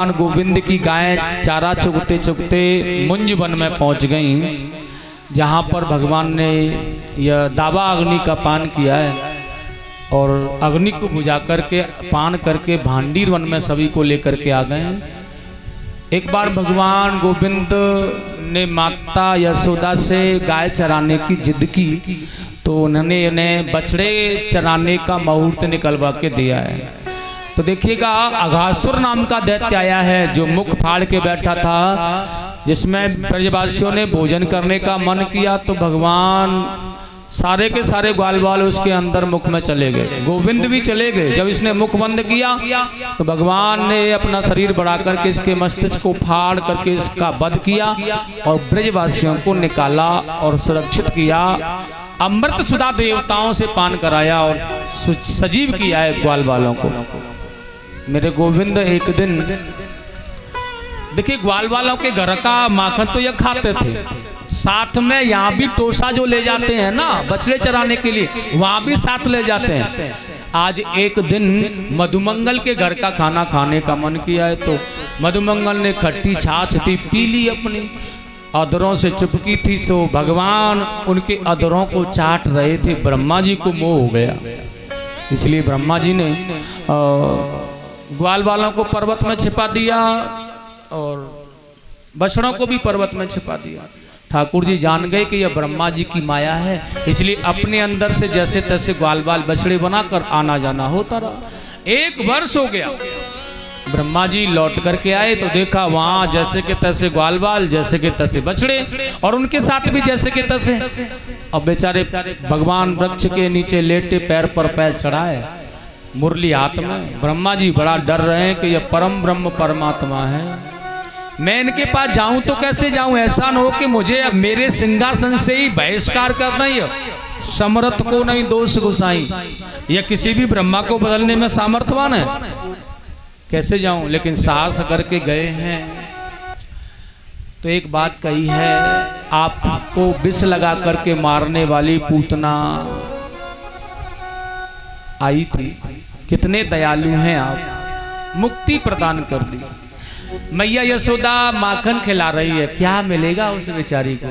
भगवान गोविंद की गायें चारा चुगते चुगते मुंज वन में पहुंच गईं, जहां पर भगवान ने यह दावा अग्नि का पान किया है और अग्नि को बुझा करके पान करके भांडीर वन में सभी को लेकर के आ गए हैं। एक बार भगवान गोविंद ने माता यशोदा से गाय चराने की जिद की तो उन्होंने इन्हें बछड़े चराने का मुहूर्त निकलवा के दिया है। तो देखिएगा, अघासुर नाम का दैत्य आया है जो मुख फाड़ के बैठा था, जिसमें ब्रजवासियों ने भोजन करने का मन किया तो भगवान सारे के सारे ग्वाल बाल उसके अंदर मुख में चले गए, गोविंद भी चले गए। जब इसने मुख बंद किया तो भगवान ने अपना शरीर बढ़ा करके इसके मस्तिष्क को फाड़ करके इसका वध किया और ब्रजवासियों को निकाला और सुरक्षित किया। अमृत सुधा देवताओं से पान कराया और सजीव किया है ग्वाल बालों को। मेरे गोविंद एक दिन देखिए, ग्वाल वालों के घर का माखन तो ये खाते थे, साथ में यहाँ भी टोसा जो ले जाते हैं ना बछड़े चराने के लिए, वहां भी साथ ले जाते हैं। आज एक दिन मधुमंगल के घर का खाना खाने का मन किया है तो मधुमंगल ने खट्टी छाछ थी पी ली, अपनी अधरों से चिपकी थी, सो भगवान उनके अधरों को चाट रहे थे। ब्रह्मा जी को मोह हो गया, इसलिए ब्रह्मा जी ने ग्वाल वालों को पर्वत में छिपा दिया और बछड़ों को भी पर्वत में छिपा दिया। ठाकुर जी जान गए कि यह ब्रह्मा जी की माया है, इसलिए अपने अंदर से जैसे तैसे ग्वाल बाल बछड़े बनाकर आना जाना होता रहा। 1 वर्ष हो गया, ब्रह्मा जी लौट करके आए तो देखा वहां जैसे के तैसे ग्वाल बाल, जैसे के तैसे बछड़े और उनके साथ भी जैसे के तैसे। अब बेचारे भगवान वृक्ष के नीचे लेटे पैर पर पैर चढ़ाए, मुरली हाथ में। ब्रह्मा जी बड़ा डर रहे हैं कि यह परम ब्रह्म परमात्मा है, मैं इनके पास जाऊं तो कैसे जाऊं, ऐसा न हो कि मुझे अब मेरे सिंहासन से ही बहिष्कार करना ही। समर्थ को नहीं दोष गुसाई, यह किसी भी ब्रह्मा को बदलने में सामर्थ्यवान है, कैसे जाऊं। लेकिन साहस करके गए हैं तो एक बात कही है, आपको विष लगा करके मारने वाली पूतना आई थी, कितने दयालु हैं आप, मुक्ति प्रदान कर दी। मैया यशोदा माखन खिला रही है, क्या मिलेगा उस बेचारी को।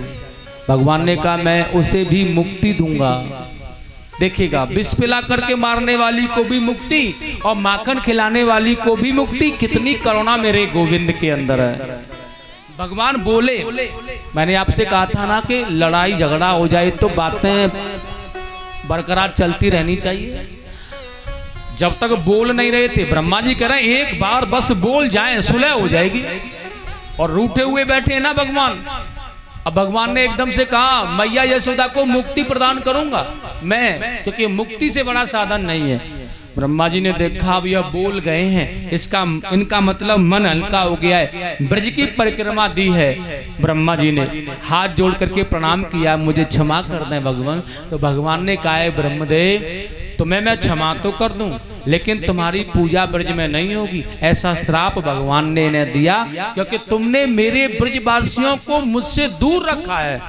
भगवान ने कहा मैं उसे भी मुक्ति दूंगा। देखिएगा, विष पिला करके मारने वाली को भी मुक्ति और माखन खिलाने वाली को भी मुक्ति। कितनी करुणा मेरे गोविंद के अंदर है। भगवान बोले, मैंने आपसे कहा था ना कि लड़ाई झगड़ा हो जाए तो बातें बरकरार चलती रहनी चाहिए। जब तक बोल नहीं रहे थे, ब्रह्मा जी कह रहे हैं एक बार बस बोल जाएं सुलह हो जाएगी, और रूठे हुए बैठे ना भगवान। अब भगवान ने एकदम से कहा मैया यशोदा को मुक्ति प्रदान करूंगा मैं, क्योंकि मुक्ति से बड़ा साधन नहीं है। ब्रह्मा जी ने देखा अब यह बोल गए हैं, इनका मतलब मन हल्का हो गया है, ब्रज की परिक्रमा दी है। ब्रह्मा जी ने हाथ जोड़ करके प्रणाम किया, मुझे क्षमा कर दें भगवान। तो भगवान ने कहा है ब्रह्मदेव तुम्हें मैं क्षमा तो कर दूं, लेकिन तुम्हारी पूजा ब्रज में नहीं होगी। ऐसा श्राप भगवान ने इन्हें दिया क्योंकि तुमने मेरे ब्रजवासियों को मुझसे दूर रखा है,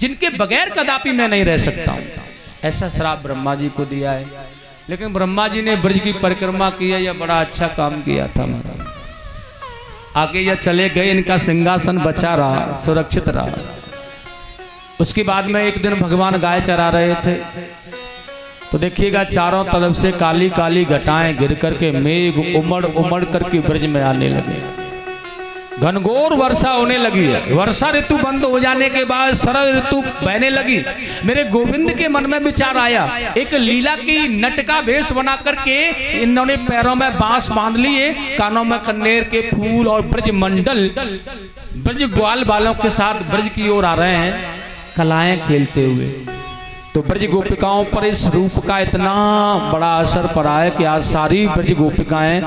जिनके बगैर कदापि मैं नहीं रह सकता हूं। ऐसा श्राप ब्रह्मा जी को दिया है। लेकिन ब्रह्मा जी ने ब्रज की परिक्रमा की है, यह बड़ा अच्छा काम किया था महाराज। आगे यह चले गए, इनका सिंहासन बचा रहा, सुरक्षित रहा। उसके बाद में एक दिन भगवान गाय चरा रहे थे तो देखिएगा चारों तरफ से काली काली घटाएं गिर करके मेघ उमड़ उमड़ करके ब्रज में आने लगे, घनघोर वर्षा होने लगी है। वर्षा ऋतु बंद हो जाने के बाद शरद ऋतु बहने लगी। मेरे गोविंद के मन में विचार आया, एक लीला की नट का वेश बना करके इन्होंने पैरों में बांस बांध लिए, कानों में कन्नेर के फूल और ब्रज मंडल ब्रज ग्वाल बालों के साथ ब्रज की ओर आ रहे हैं, कलाएं खेलते हुए। तो ब्रज गोपिकाओं पर इस रूप का इतना बड़ा असर पड़ा है कि आज सारी ब्रज गोपिकाएं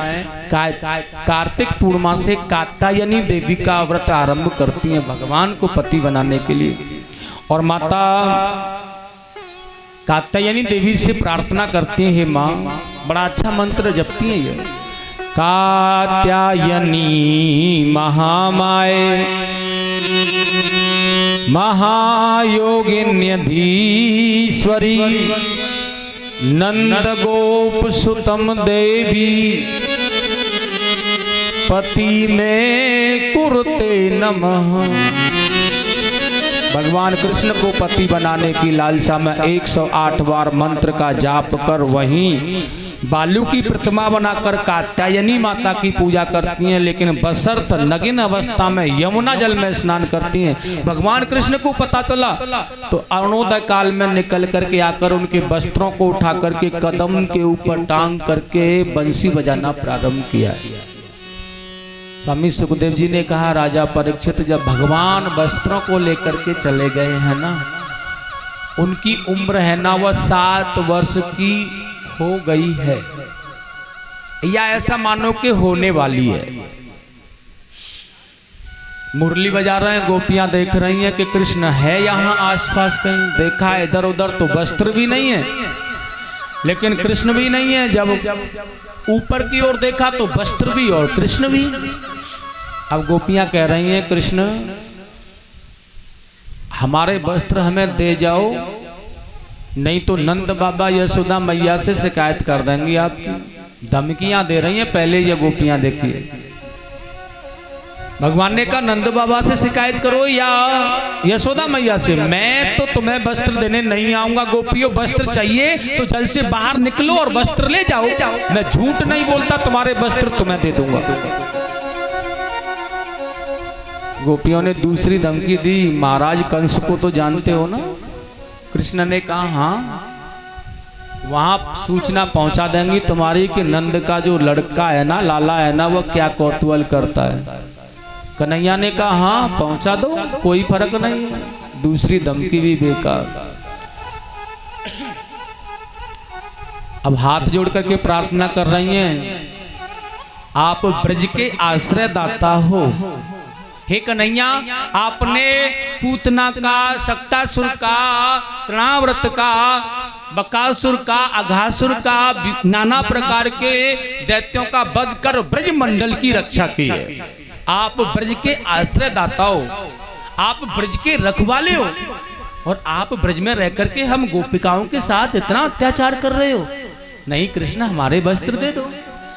कार्तिक पूर्णिमा से कात्यायनी देवी का व्रत आरंभ करती हैं भगवान को पति बनाने के लिए, और माता कात्यायनी देवी से प्रार्थना करती हैं, हे माँ, बड़ा अच्छा मंत्र जपती हैं ये, कात्यायनी महामाये महायोगिन्यधीश्वरी नंद गोप सुतम देवी पति में कुरुते नमः। भगवान कृष्ण को पति बनाने की लालसा में 108 बार मंत्र का जाप कर वहीं बालू की प्रतिमा बनाकर कात्यायनी माता की पूजा करती हैं, लेकिन बशर्त नगिन अवस्था में यमुना जल में स्नान करती हैं। भगवान कृष्ण को पता चला तो अरुणोदय काल में निकल करके आकर उनके वस्त्रों को उठा करके कदम के ऊपर टांग करके बंसी बजाना प्रारंभ किया। स्वामी सुखदेव जी ने कहा, राजा परीक्षित, जब भगवान वस्त्रों को लेकर के चले गए हैं ना, उनकी उम्र है ना वह 7 वर्ष की हो गई है, या ऐसा मानो कि होने वाली है। मुरली बजा रहे हैं, गोपियां देख रही हैं कि कृष्ण है यहाँ आसपास कहीं। देखा इधर उधर तो वस्त्र भी नहीं है, लेकिन कृष्ण भी नहीं है। जब ऊपर की ओर देखा तो वस्त्र भी और कृष्ण भी। अब गोपियां कह रही हैं, कृष्ण हमारे वस्त्र हमें दे जाओ, नहीं तो नंद बाबा यशोदा मैया से शिकायत कर देंगी आपकी। धमकियां दे रही हैं। पहले ये गोपियां देखिए, भगवान ने कहा नंद बाबा से शिकायत करो या यशोदा मैया से, मैं तो तुम्हें वस्त्र देने नहीं आऊंगा। गोपियों वस्त्र चाहिए तो जल से बाहर निकलो और वस्त्र ले जाओ। मैं झूठ नहीं बोलता, तुम्हारे वस्त्र तुम्हें दे दूंगा। गोपियों ने दूसरी धमकी दी, महाराज कंस को तो जानते हो ना। कृष्ण ने कहा हाँ, वहां सूचना पहुंचा देंगी तुम्हारी कि नंद का जो लड़का है ना, लाला है ना, वह क्या कौतूहल करता है। कन्हैया ने कहा हाँ पहुंचा दो, कोई फर्क नहीं है। दूसरी धमकी भी बेकार। अब हाथ जोड़ करके प्रार्थना कर रही हैं, आप ब्रज के आश्रय दाता हो, हे कन्हैया, आपने पूतना का, शक्तासुर का, तृणाव्रत का, बकासुर का, अघासुर का, नाना प्रकार के दैत्यों का वध कर ब्रज मंडल की रक्षा की है। आप ब्रज के आश्रय दाता हो, आप ब्रज के रखवाले हो, और आप ब्रज में रह करके हम गोपिकाओं के साथ इतना अत्याचार कर रहे हो। नहीं कृष्ण, हमारे वस्त्र दे दो।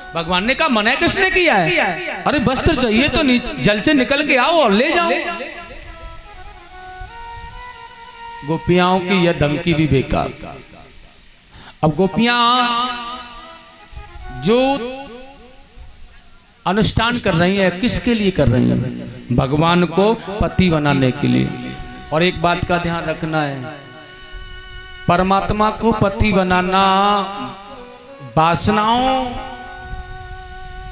भगवान ने कहा मना किसने किया है? अरे वस्त्र चाहिए तो जल से निकल के आओ और ले जाओ। गोपियाओं की यह धमकी भी बेकार। अब गोपियां जो अनुष्ठान कर रही है, किसके लिए कर रही है? भगवान को पति बनाने के लिए। और एक बात का ध्यान रखना है, परमात्मा को पति बनाना वासनाओं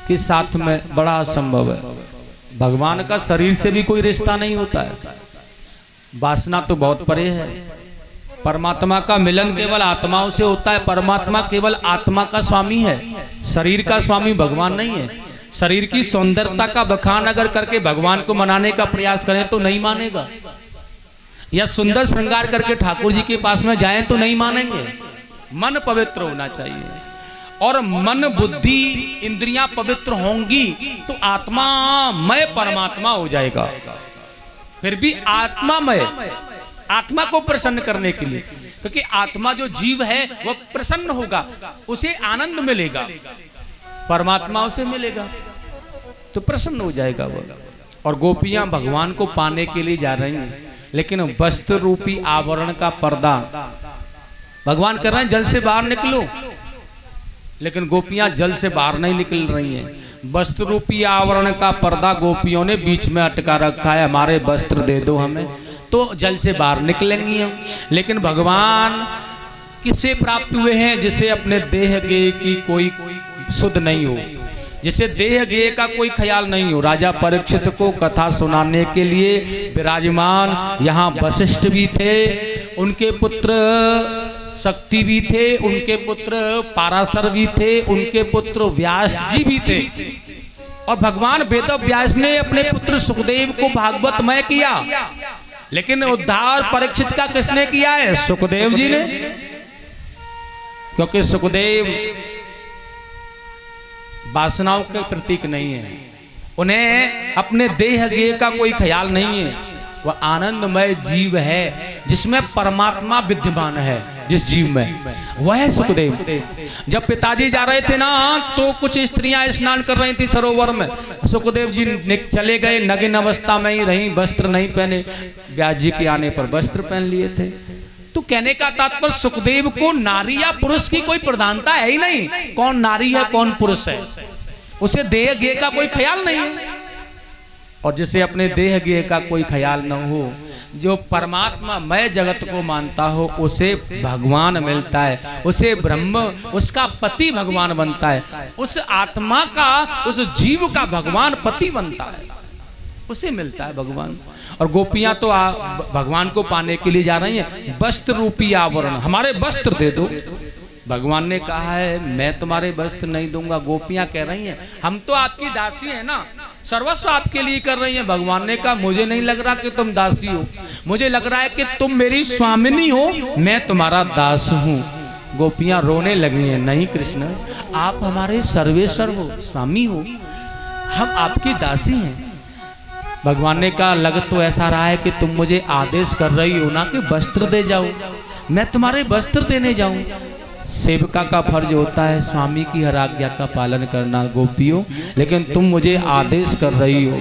के साथ में बड़ा असंभव है। भगवान का शरीर से भी कोई रिश्ता नहीं होता है, वासना तो बहुत परे है। परमात्मा का मिलन केवल आत्माओं से होता है। परमात्मा केवल आत्मा का स्वामी है, शरीर का स्वामी भगवान नहीं है। शरीर की सौंदर्यता का बखान अगर करके भगवान को मनाने का प्रयास करें तो नहीं मानेगा, या सुंदर श्रृंगार करके ठाकुर जी के पास में जाएं तो नहीं मानेंगे। मन पवित्र होना चाहिए, और मन बुद्धि इंद्रियां पवित्र होंगी तो आत्मामय परमात्मा हो जाएगा। फिर भी आत्मामय, आत्मा को प्रसन्न करने के लिए, क्योंकि आत्मा जो जीव है वह प्रसन्न होगा, उसे आनंद मिलेगा, परमात्मा उसे मिलेगा तो प्रसन्न हो जाएगा वो। और गोपियां भगवान को पाने के लिए जा रही हैं, लेकिन वस्त्र रूपी आवरण का पर्दा, भगवान कर रहे हैं जल से बाहर निकलो, लेकिन गोपियां जल से बाहर नहीं निकल रही हैं। वस्त्र रूपी आवरण का पर्दा गोपियों ने बीच में अटका रखा है, हमारे वस्त्र दे दो हमें तो जल से बाहर निकलेंगी हम। लेकिन भगवान किससे प्राप्त हुए हैं? जिसे अपने देह गेय की कोई सुध नहीं हो, जिसे देह गेय का कोई ख्याल नहीं हो। राजा परीक्षित को कथा सुनाने के लिए विराजमान यहाँ वशिष्ठ भी थे, उनके पुत्र शक्ति भी थे, उनके पुत्र पाराशर भी थे, उनके पुत्र व्यास जी भी थे। और भगवान वेद व्यास ने अपने पुत्र सुखदेव को भागवतमय किया, लेकिन उद्धार परीक्षित का किसने किया है? सुखदेव जी ने। क्योंकि सुखदेव वासनाओं के प्रतीक नहीं है, उन्हें अपने देह गेय का कोई ख्याल नहीं है। वह आनंदमय जीव है जिसमें परमात्मा विद्यमान है। जिस जीव में, वह है सुखदेव। जब पिताजी जा रहे थे ना तो कुछ स्त्रियां स्नान कर रही थी सरोवर में, सुखदेव जी चले गए, नग्न अवस्था में ही रही, वस्त्र नहीं पहने, व्यास जी के आने पर वस्त्र पहन लिए थे। तो कहने का तात्पर्य सुखदेव को नारी या पुरुष की कोई प्रधानता है ही नहीं, कौन नारी है कौन पुरुष है, उसे देह गेह का कोई ख्याल नहीं है। और जिसे अपने देह गेह का कोई ख्याल न हो, जो परमात्मा मय जगत को मानता हो, उसे भगवान मिलता है, उसे ब्रह्म, उसका पति भगवान बनता है, उस आत्मा का, उस जीव का भगवान पति बनता है, उसे मिलता है भगवान। और गोपियां तो भगवान को पाने के लिए जा रही हैं, वस्त्र रूपी आवरण, हमारे वस्त्र दे दो। भगवान ने कहा है मैं तुम्हारे वस्त्र नहीं दूंगा। गोपियां कह रही हैं हम तो आपकी दासी हैं ना, सर्वस्व आपके लिए कर रही हैं। भगवान ने कहा मुझे नहीं लग रहा कि तुम दासी हो, मुझे लग रहा है कि तुम मेरी स्वामिनी हो, मैं तुम्हारा दास हूँ। गोपियां रोने लगी हैं, नहीं कृष्ण आप हमारे सर्वेश्वर हो, स्वामी हो, हम आपकी दासी हैं। भगवान ने कहा लग तो ऐसा रहा है कि तुम मुझे आदेश कर रही हो ना कि वस्त्र दे जाओ, मैं तुम्हारे वस्त्र देने जाऊं। सेवका का फर्ज होता है स्वामी की हर आज्ञा का पालन करना गोपियों, लेकिन तुम मुझे आदेश कर रही हो,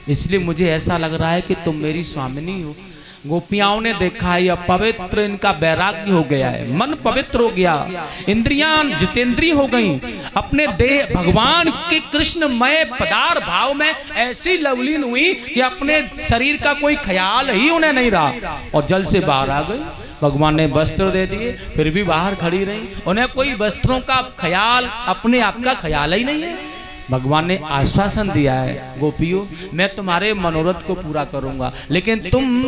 इसलिए मुझे ऐसा लग रहा है कि तुम मेरी स्वामिनी हो। गोपियाओं ने देखा है यह पवित्र, इनका वैराग्य हो गया है, मन पवित्र हो गया, इंद्रियां जितेंद्रिय हो गई, अपने देह भगवान के कृष्णमय पदार्थ भाव में ऐसी लवलीन हुई कि अपने शरीर का कोई ख्याल ही उन्हें नहीं रहा और जल से बाहर आ गई। भगवान ने वस्त्र दे दिए, फिर भी बाहर खड़ी रही, उन्हें कोई वस्त्रों का ख्याल, अपने आप का ख्याल ही नहीं है। भगवान ने आश्वासन दिया है गोपियों मैं तुम्हारे मनोरथ को पूरा करूंगा, लेकिन तुम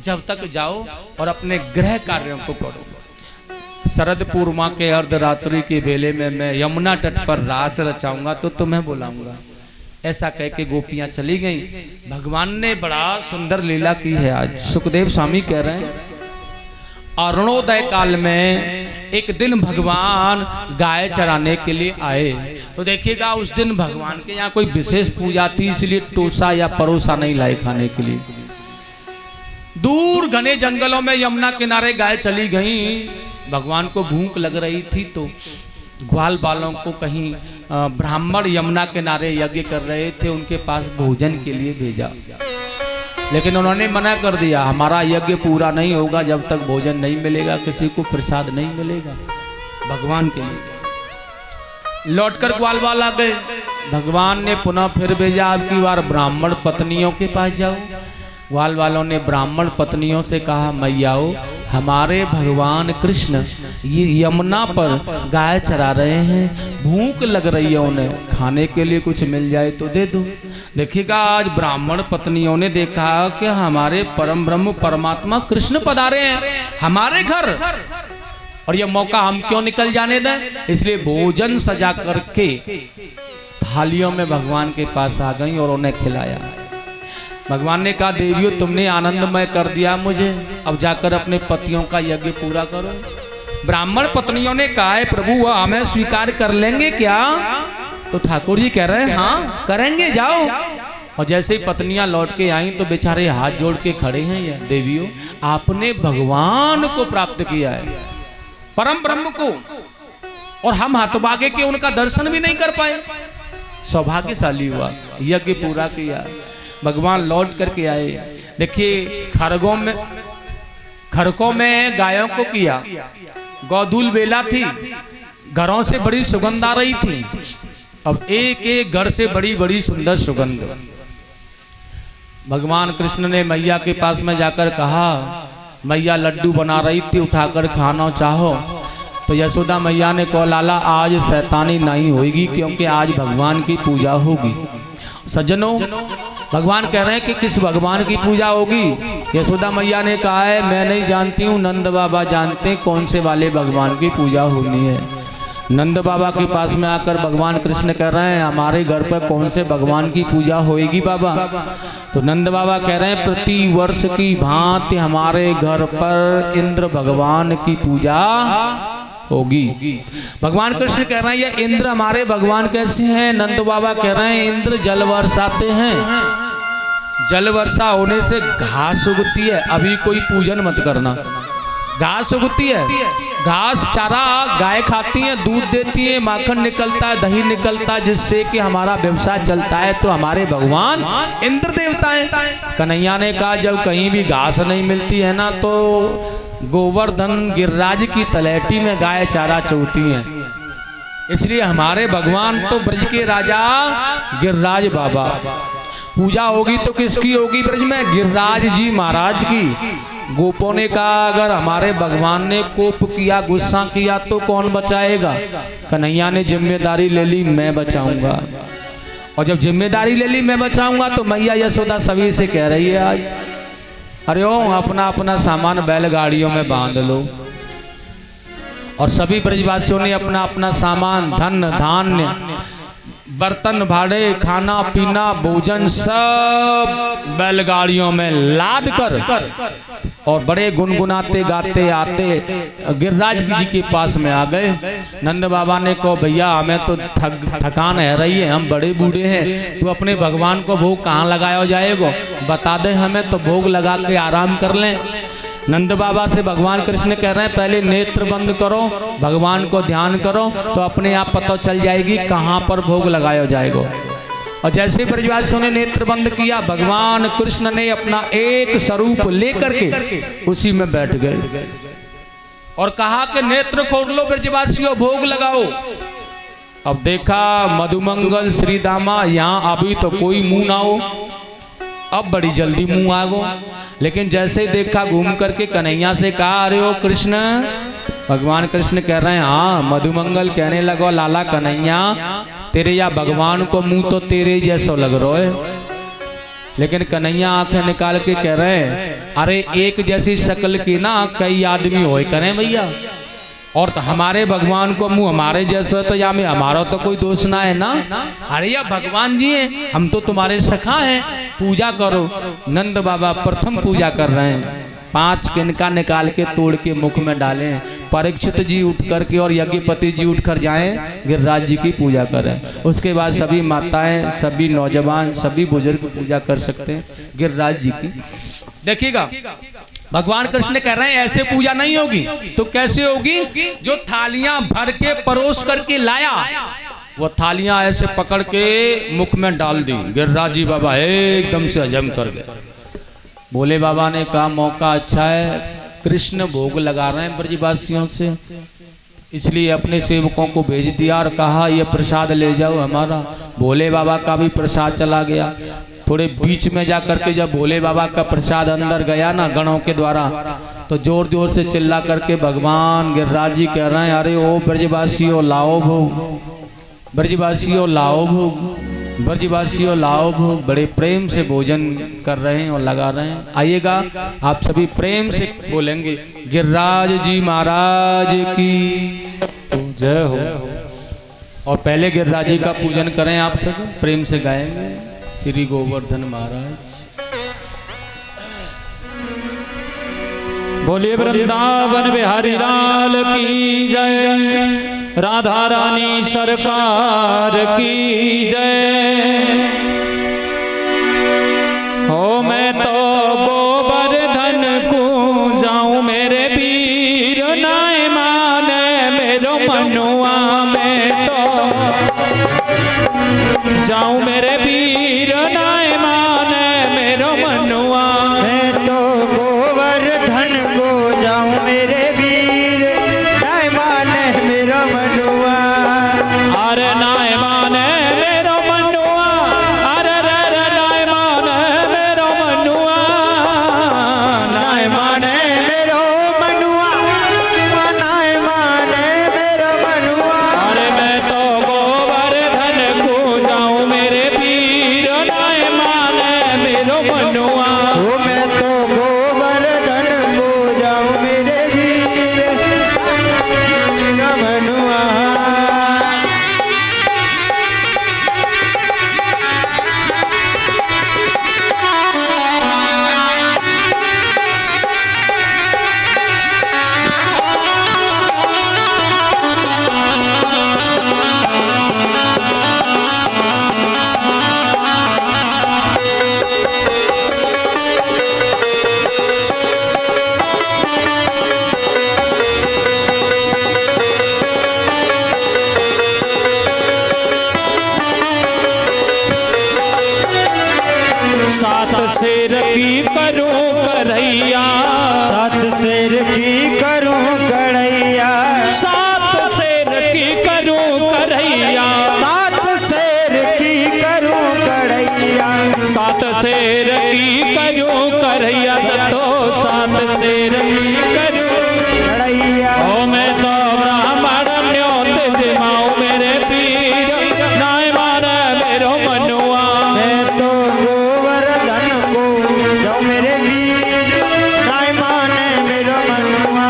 जब तक जाओ और अपने गृह कार्यों को करो। शरद पूर्णिमा के अर्धरात्रि के बेले में मैं यमुना तट पर रास रचाऊंगा तो तुम्हें बुलाऊंगा। ऐसा कह के गोपियां चली गईं। भगवान ने बड़ा सुंदर लीला की है। आज सुखदेव स्वामी कह रहे हैं अरुणोदय काल में एक दिन भगवान गाय चराने के लिए आए, तो देखिएगा उस दिन भगवान के यहाँ कोई विशेष पूजा थी, इसलिए टोसा या परोसा नहीं लाए खाने के लिए। दूर घने जंगलों में यमुना किनारे गाय चली गई। भगवान को भूख लग रही थी तो ग्वाल बालों को कहीं ब्राह्मण यमुना किनारे यज्ञ कर रहे थे, उनके पास भोजन के लिए भेजा, लेकिन उन्होंने मना कर दिया हमारा यज्ञ पूरा नहीं होगा जब तक भोजन नहीं मिलेगा, किसी को प्रसाद नहीं मिलेगा भगवान के लिए। लौटकर ग्वाल बाल आ गए। भगवान ने पुनः फिर भेजा, अब की बार ब्राह्मण पत्नियों के पास जाओ। ग्वाल वालों ने ब्राह्मण पत्नियों से कहा मैयाओ हमारे भगवान कृष्ण ये यमुना पर गाय चरा रहे हैं, भूख लग रही है, उन्हें खाने के लिए कुछ मिल जाए तो दे दो। देखिएगा आज ब्राह्मण पत्नियों ने देखा कि हमारे परम ब्रह्म परमात्मा कृष्ण पधारे हैं हमारे घर, और यह मौका हम क्यों निकल जाने दें, इसलिए भोजन सजा करके थालियों में भगवान के पास आ गई और उन्हें खिलाया। भगवान ने कहा देवियों तुमने आनंदमय कर दिया मुझे, अब जाकर अपने पतियों का यज्ञ पूरा करो। ब्राह्मण पत्नियों ने कहा है प्रभु वह हमें स्वीकार कर लेंगे क्या? तो ठाकुर जी कह रहे हैं हाँ करेंगे, जाओ। और जैसे ही पत्नियां लौट के आई तो बेचारे हाथ जोड़ के खड़े हैं। ये देवियों आपने भगवान को प्राप्त किया है, परम ब्रह्म को, और हम हतभागे के उनका दर्शन भी नहीं कर पाए। सौभाग्यशाली हुआ, यज्ञ पूरा किया, भगवान लौट करके आए। देखिए खरकों में गायों को किया, गौधूल बेला थी, घरों से बड़ी सुगंध आ रही थी। अब एक एक घर से बड़ी बड़ी सुंदर सुगंध। भगवान कृष्ण ने मैया के पास में जाकर कहा मैया लड्डू बना रही थी उठाकर खाना चाहो, तो यशोदा मैया ने कहा लाला आज शैतानी नहीं होगी क्योंकि आज भगवान की पूजा होगी। सज्जनों भगवान कह रहे हैं कि किस भगवान की पूजा होगी? यशोदा मैया ने कहा है मैं नहीं जानती हूँ, नंद बाबा जानते हैं कौन से वाले भगवान की पूजा होनी है। नंद बाबा के पास में आकर भगवान कृष्ण कह रहे हैं हमारे घर पर कौन से भगवान की पूजा होएगी बाबा? तो नंद बाबा कह रहे हैं प्रति वर्ष की भांति हमारे घर पर इंद्र भगवान की पूजा होगी। भगवान कृष्ण कह रहे हैं ये इंद्र हमारे भगवान कैसे हैं? नंद बाबा कह रहे हैं इंद्र जल वर्षाते हैं, जल वर्षा होने से घास उगती है, अभी कोई पूजन मत करना। घास उगती है, घास चारा गाय खाती है, दूध देती है, माखन निकलता है, दही निकलता है, जिससे कि हमारा व्यवसाय चलता है। तो हमारे भगवान इंद्र देवता है। कन्हैया ने कहा जब कहीं भी घास नहीं मिलती है ना, तो गोवर्धन गिरिराज की तलहटी में गाय चारा चौती हैं। इसलिए हमारे भगवान तो ब्रज के राजा गिरिराज बाबा। पूजा होगी तो किसकी होगी ब्रज में? गिरिराज जी महाराज की। गोपों ने कहा अगर हमारे भगवान ने कोप किया, गुस्सा किया तो कौन बचाएगा? कन्हैया ने जिम्मेदारी ले ली, मैं बचाऊंगा। और जब जिम्मेदारी ले ली मैं बचाऊंगा, तो मैया यशोदा सभी से कह रही है आज, अरे ओ अपना अपना सामान बैलगाड़ियों में बांध लो। और सभी ब्रजवासियों ने अपना अपना सामान, धन धान्य, बर्तन भाड़े, खाना पीना, भोजन सब बैलगाड़ियों में लाद कर और बड़े गुनगुनाते गाते आते गिरिराज जी के पास में आ गए। नंद बाबा ने कहा भैया हमें तो थकान है रही है, हम बड़े बूढ़े हैं, तो अपने भगवान को भोग कहाँ लगाया जाएगा, बता दे हमें, तो भोग लगा के आराम कर लें। नंद बाबा से भगवान कृष्ण कह रहे हैं पहले नेत्र बंद करो, भगवान को ध्यान करो, तो अपने आप पता चल जाएगी कहाँ पर भोग लगाया जाएगा। और जैसे ब्रजवासियों ने नेत्र बंद किया, भगवान कृष्ण ने अपना एक स्वरूप लेकर के उसी में बैठ गए और कहा कि नेत्र खोल लो ब्रजवासियों, भोग लगाओ। अब देखा मधुमंगल श्री दामा यहाँ अभी तो कोई मुंह ना हो, अब बड़ी जल्दी मुंह आ गो। लेकिन जैसे ही देखा घूम करके कन्हैया से कहा अरे ओ कृष्ण, भगवान कृष्ण कह रहे हैं हाँ। मधुमंगल कहने लगा लाला कन्हैया तेरे या भगवान को मुंह तो तेरे जैसा लग रहा है। लेकिन कन्हैया आंखें निकाल के कह रहे हैं अरे एक जैसी शक्ल की ना कई आदमी होए करें भैया, और तो हमारे भगवान को मुंह हमारे जैसा तो या में हमारा तो कोई दोष ना है ना। अरे या भगवान जी हैं, हम तो तुम्हारे सखा हैं, पूजा करो। नंद बाबा प्रथम पूजा कर रहे हैं, 5 किनका निकाल के तोड़ के मुख में डालें। परीक्षित जी उठ करके और यज्ञपति जी उठकर जाएं, गिरिराज जी की पूजा करें। उसके बाद सभी माताएं, सभी नौजवान, सभी बुजुर्ग पूजा कर सकते हैं गिरिराज जी की। देखिएगा भगवान कृष्ण कह रहे हैं ऐसे पूजा नहीं होगी, तो कैसे होगी? जो थालियां भर के परोस करके लाया, वो थालियां ऐसे पकड़ के मुख में डाल दी। गिरिराज जी बाबा एकदम से हजम कर गए। भोले बाबा ने कहा मौका अच्छा है, कृष्ण भोग लगा रहे हैं ब्रजवासियों से, इसलिए अपने सेवकों को भेज दिया और कहा ये प्रसाद ले जाओ हमारा। भोले बाबा का भी प्रसाद चला गया। थोड़े बीच में जा करके जब भोले बाबा का प्रसाद अंदर गया ना गणों के द्वारा, तो जोर जोर से चिल्ला करके भगवान गिरिराज जी कह रहे हैं अरे ओ ब्रजवासियों लाओ भोग, ब्रजवासियों लाओ भोग, ब्रजवासियों लाओ भोग। बड़े प्रेम से भोजन कर रहे हैं और लगा रहे हैं। आइएगा आप सभी प्रेम से बोलेंगे गिरिराज जी महाराज की जय हो। और पहले गिरिराज जी का पूजन करें, आप सब प्रेम से गाएंगे श्री गोवर्धन महाराज। बोलिए वृंदावन बिहारी लाल की जय, राधा रानी सरकार की जय। हो मैं तो गोवर्धन को जाऊं मेरे वीर नाय माने मेरो मनुआ, मैं तो जाऊं मेरे वीर नाय माने मेरो मनुआ। मैं तो गोवर्धन को जाऊं मेरे वीर नाय माने मेरो मनुआ। अरे नाय माने मेरो मनुआ, सात शेर की करूं करैया, सात शेर की करूं कढ़ैया, सात शेर की करूं करैया, सात शेर की करूं कढ़ैया, सात शेर की करूं करैया, सतो सात शेर की करूं कढ़ैया। ओ मैं तो ब्राह्मण न्योत जिमाऊं मेरे पीर, नाय माने मेरो मनुआ। मैं तो गोवर्धन को जाऊं मेरे वीर, नाय माने मेरो मनुआ।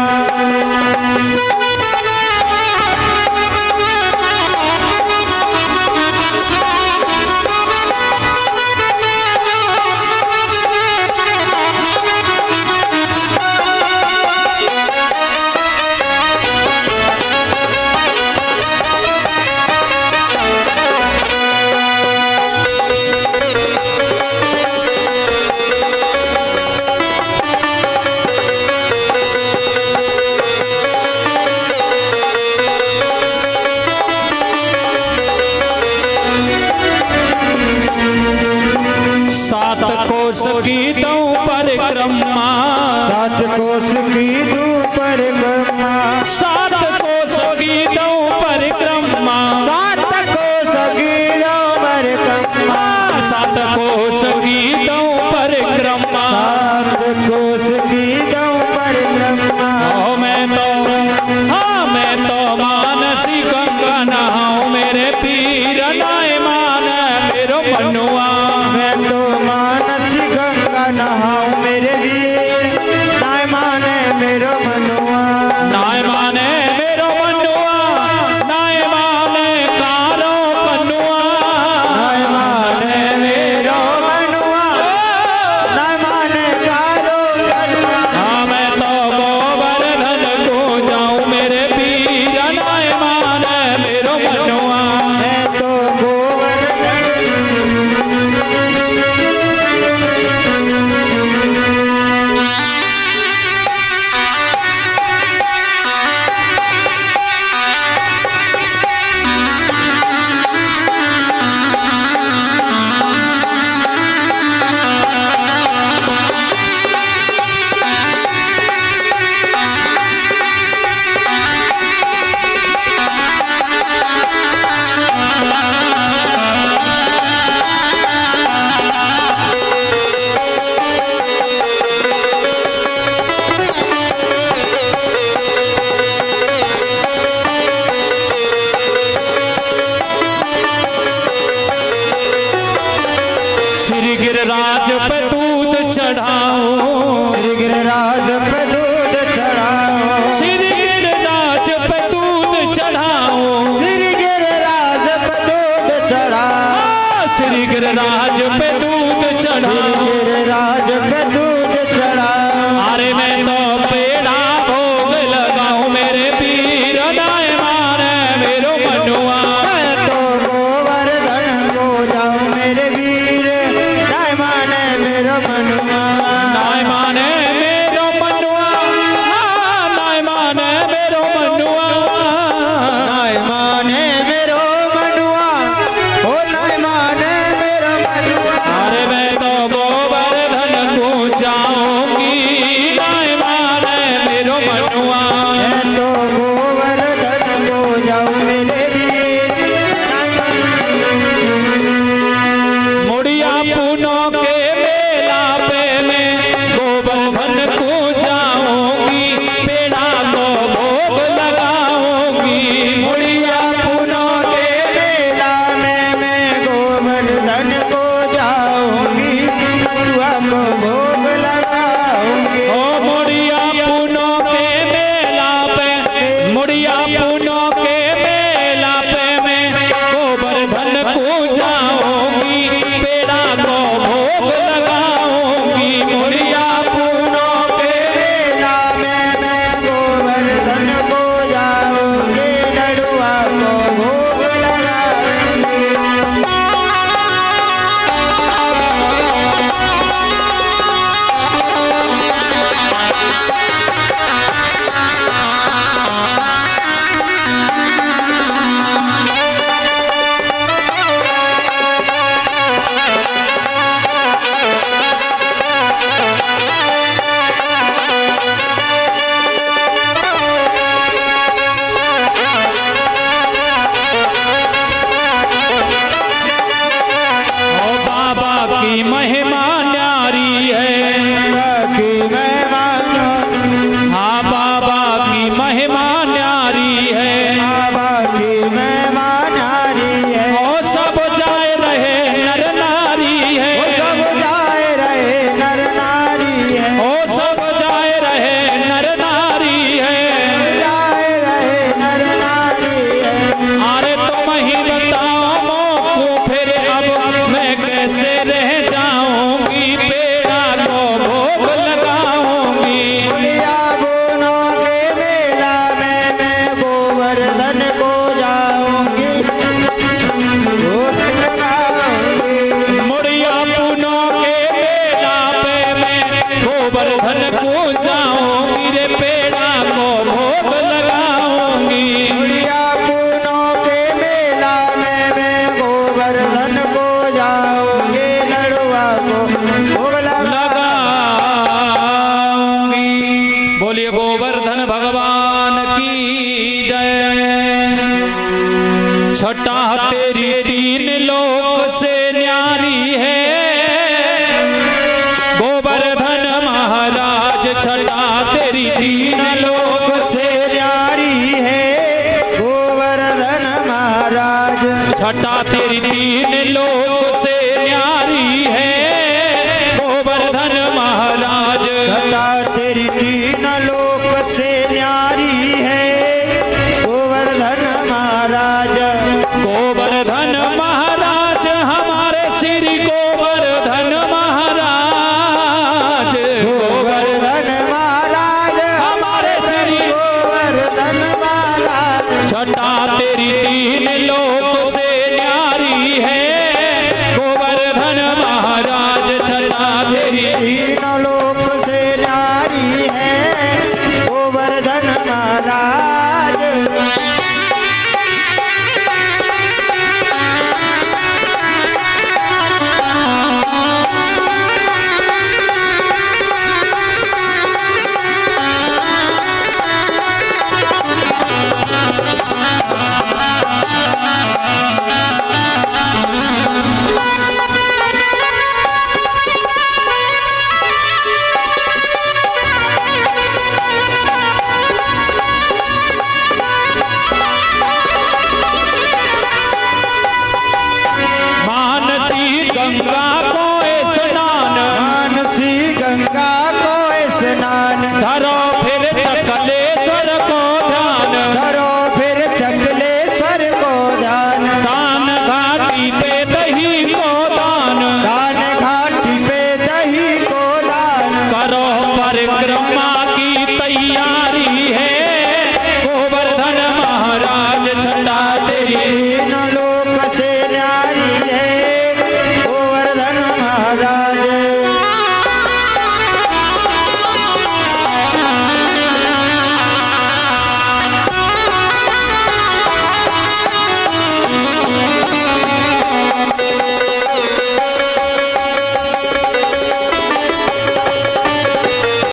सात कोस की दऊं परिक्रमा, सात कोस की दूं परिक्रमा, सात कोस की दऊं परिक्रमा, सात कोस की दूं परिक्रमा, सात कोस की दऊं परिक्रमा। सात कोस की दूं परिक्रमा। ओ मैं तो हाँ मैं तो मानसी गंगा नहाऊं मेरे पीर, नाय मान मेरो मनुआ। मैं तो मानस गंगा नहाऊं मेरे वीर, नाय माने मेरो मनुआ। नाय माने मेरो मनुआ, नाय माने कारो कनुआ, नाय माने मेरो मनुआ, नाय माने कारो कनुआ। हाँ मैं तो गोवर्धन को जाऊं मेरे पीर, नाय माने मेरो मनुआ। मैं तो गोवर्धन श्री गिरिराज पे दूध चढ़ाऊं, श्री गिरिराज पे दूध चढ़ाओ, श्री गिरिराज पे दूध चढ़ाऊं, श्री गिरिराज पे दूध चढ़ाओ, श्री गिरिराज पे दूध श्री चढ़ाऊं। गिरिराज पे दूध चढ़ाओ। अरे मैं तो पेड़ा भोग लगाऊं मेरे पीर, नाय माने मेरो मनुआ। मैं तो गोवर्धन को जाऊं मेरे वीर, नाय माने मेरो मनुआ। नाय माने मेरो मनुआ, हाँ, नाय माने मेरो मनुआ। नाय माने मेरो मनुआ, ओ नाय माने मेरो मनुआ। अरे मैं तो गोवर्धन को जाऊंगी, नाय माने मेरो मनुआ। मैं तो गोवर्धन को जाऊं मेरे वीर, नाय माने। मुड़िया पुनो के मेला पे की महिमा न्यारी है। की महिमा हाँ बाबा की महिमा न्यारी है। बाबा की महिमा न्यारी है। ओ सब जाए रहे नर नारी है। वो सब जाए रहे नर नारी है। ओ सब जाए रहे नर नारी है। जाए रहे नर नारी है। अरे तुम ही बताओ मोको फिर अब मैं कैसे रह जाऊंगी, पेड़ा को भोग लगाऊंगी। बोलिया गुनों के मेला में मैं गोवर्धन को जाऊंगी, भोग लगाऊंगी। मुड़िया पुनों के मेला पे मैं गोवर्धन को जाऊंगी रे, पेड़ा को भोग लगाऊंगी। बोलिया गुनों के मेला में मैं गोवर्धन को जाऊंगी, लड़ुआ को भोग लगाऊंगी। बोलिए गोवर्धन भगवान की जय। छटा तेरी तीन लोक से न्यारी है, गोवर्धन महाराज। छटा तेरी तीन लोक से न्यारी है गोवर्धन महाराज। छटा तेरी तीन लोक